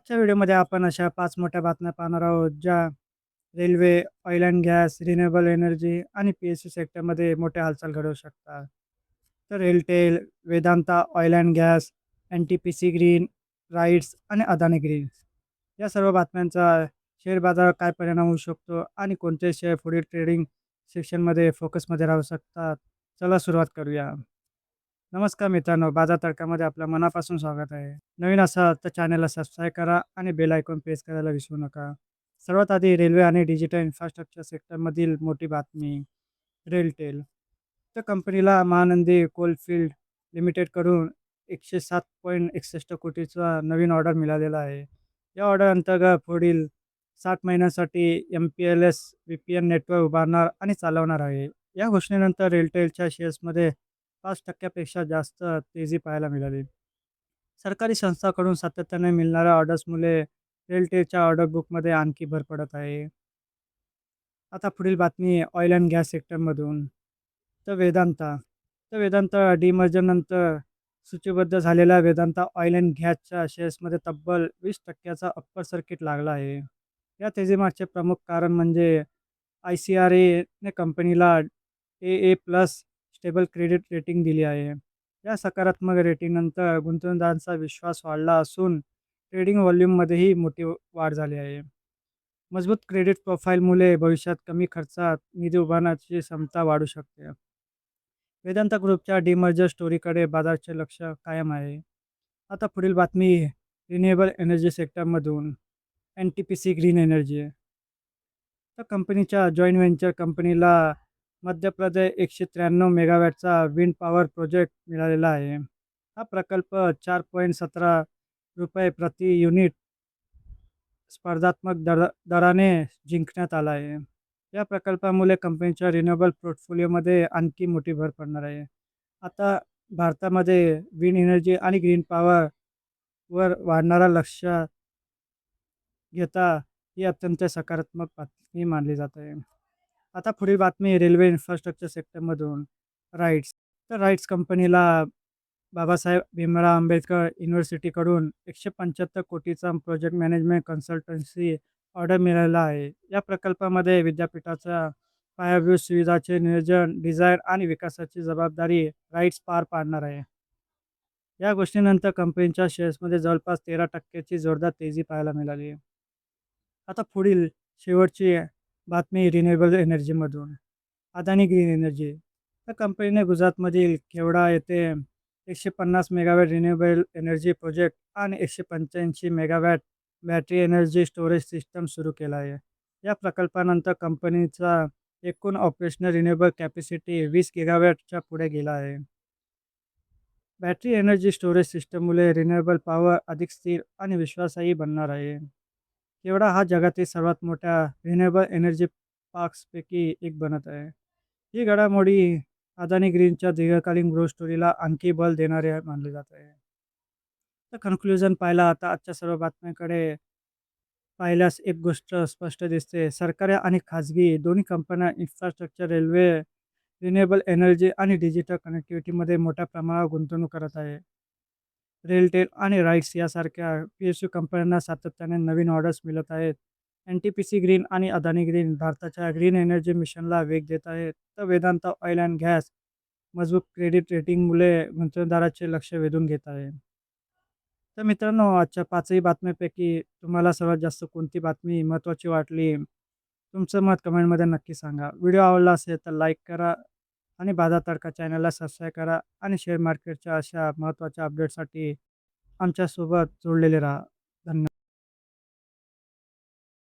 आजच्या व्हिडिओमध्ये आपण अशा 5 मोठ्या बातम्या पाहणार आहोत, ज्या railway, oil and gas, renewable energy आणि पी-एस-यू सेक्टरमध्ये मोठ्या हालचाल घडवू शकतात. तर RailTel, Vedanta oil and gas, NTPC green, RITES आणि अदानी ग्रीन या सर्व बातम्यांचा शेअर बाजारावर काय परिणाम होऊ शकतो आणि कोणते शेअर पुढील ट्रेडिंग सेक्शनमध्ये फोकसमध्ये राहू शकतात. चला सुरुवात करूया. नमस्कार मित्रांनो, बाजार तडकामध्ये आपलं मनापासून स्वागत आहे. नवीन असाल तर चॅनलला सबस्क्राईब करा आणि बेल आयकॉन प्रेस करायला विसरू नका. सर्वात आधी रेल्वे आणि डिजिटल इन्फ्रास्ट्रक्चर सेक्टरमधील मोठी बातमी. रेलटेल तर कंपनीला महानंदी कोलफील्ड लिमिटेडकडून 107.61 कोटीचा नवीन ऑर्डर मिळालेला आहे. या ऑर्डर अंतर्गत पुढील 60 महिन्यांसाठी एम-पी-एल-एस व्ही-पी-एन नेटवर्क उभारणार आणि चालवणार आहे. या घोषणेनंतर रेलटेलच्या शेअर्समध्ये 5% पेक्षा जास्त तेजी पाहायला मिळाली. सरकारी संस्थांकडून सातत्याने मिळणाऱ्या ऑर्डर्समुळे रेलटेलच्या ऑर्डर बुकमध्ये आणखी भर पडत आहे. आता पुढील बातमी ऑइल अँड गॅस सेक्टरमधून. तर वेदांता. डिमर्जरनंतर सूचीबद्ध झालेल्या वेदांता ऑइल अँड गॅसच्या शेअर्समध्ये तब्बल 20% चा अप्पर सर्किट लागला आहे. या तेजीमागचे प्रमुख कारण म्हणजे आय-सी-आर-एने कंपनीला AA+ स्टेबल क्रेडिट रेटिंग दिली आहे. या सकारात्मक रेटिंगनंतर गुंतवणूकदारांचा विश्वास वाढला असून ट्रेडिंग व्हॉल्यूममध्येही मोठी वाढ झाली आहे. मजबूत क्रेडिट प्रोफाईलमुळे भविष्यात कमी खर्चात निधी उभारण्याची क्षमता वाढू शकते. वेदांता ग्रुपच्या डिमर्जर स्टोरीकडे बाजाराचे लक्ष कायम आहे. आता पुढील बातमी रिन्युएबल एनर्जी सेक्टरमधून. NTPC green energy. तर कंपनीच्या जॉईंट व्हेंचर कंपनीला मध्य प्रदेश 193 मेगावॅटचा विंड पॉवर प्रोजेक्ट मिळालेला आहे. हा प्रकल्प ₹4.17 प्रति युनिट स्पर्धात्मक दराने जिंकण्यात आला आहे. या प्रकल्पामुळे कंपनीच्या रिन्युएबल पोर्टफोलिओमध्ये आणखी मोठी भर पडणार आहे. आता भारतामध्ये विंड एनर्जी आणि ग्रीन पॉवरवर वाढणारा लक्ष घेता ही अत्यंत सकारात्मक बातमी मानली जात आहे. आता पुढील बातमी रेल्वे इन्फ्रास्ट्रक्चर सेक्टरमधून. राईट्स. तर राईट्स कंपनीला बाबासाहेब भीमराव आंबेडकर युनिव्हर्सिटीकडून 175 कोटीचा प्रोजेक्ट मॅनेजमेंट कन्सल्टन्सी ऑर्डर मिळालेला आहे. या प्रकल्पामध्ये विद्यापीठाच्या पायाभूत सुविधांचे नियोजन, डिझाईन आणि विकासाची जबाबदारी राईट्स पार पाडणार आहे. या गोष्टीनंतर कंपनीच्या शेअर्समध्ये जवळपास 13% ची जोरदार तेजी पाहायला मिळाली. आता पुढील शेवटची बातमी रिन्युएबल एनर्जीमधून. Adani green energy. तर कंपनीने गुजरातमधील केवडा येथे 150 मेगावॅट रिन्युएबल एनर्जी प्रोजेक्ट आणि 185 megawatt battery energy storage system सुरू केला आहे. या प्रकल्पानंतर कंपनीचा एकूण ऑपरेशनल रिन्युएबल कॅपॅसिटी 20 गिगावॅटच्या पुढे गेला आहे. बॅटरी एनर्जी स्टोरेज सिस्टममुळे रिन्युएबल पॉवर अधिक स्थिर आणि विश्वासार्ह बनणार आहे. केवडा हा जगातील सर्वात मोठ्या रिन्युएबल एनर्जी पार्क्सपैकी एक बनत आहे. ही घडामोडी अदानी ग्रीनच्या दीर्घकालीन ग्रोथ स्टोरीला आणखी बल देणारे मानले जात आहे. तर कन्क्लुजन पाहिला आता आजच्या सर्व बातम्यांकडे पाहिल्यास एक गोष्ट स्पष्ट दिसते. सरकारी आणि खाजगी दोन्ही कंपन्या इन्फ्रास्ट्रक्चर, रेल्वे, रिन्युएबल एनर्जी आणि डिजिटल कनेक्टिव्हिटीमध्ये मोठ्या प्रमाणावर गुंतवणूक करत आहे. रेलटेल आणि राईट्स यासारख्या पी-एस-यू कंपन्यांना सातत्याने नवीन ऑर्डर्स मिळत आहेत. एन-टी-पी-सी ग्रीन आणि अदानी ग्रीन भारताच्या ग्रीन एनर्जी मिशनला वेग देत आहेत. तर वेदांता ऑइल अँड गॅस मजबूत क्रेडिट रेटिंगमुळे गुंतवणूकदारांचे लक्ष वेधून घेत आहे. तर मित्रांनो, आजच्या 5ही बातम्यांपैकी तुम्हाला सर्वात जास्त कोणती बातमी महत्त्वाची वाटली? तुमचं मत कमेंटमध्ये नक्की सांगा. व्हिडिओ आवडला असेल तर लाईक करा आणि बाजार तडका चॅनलला सबस्क्राईब करा आणि शेअर मार्केटच्या अशा महत्त्वाच्या अपडेटसाठी आमच्यासोबत जोडलेले राहा.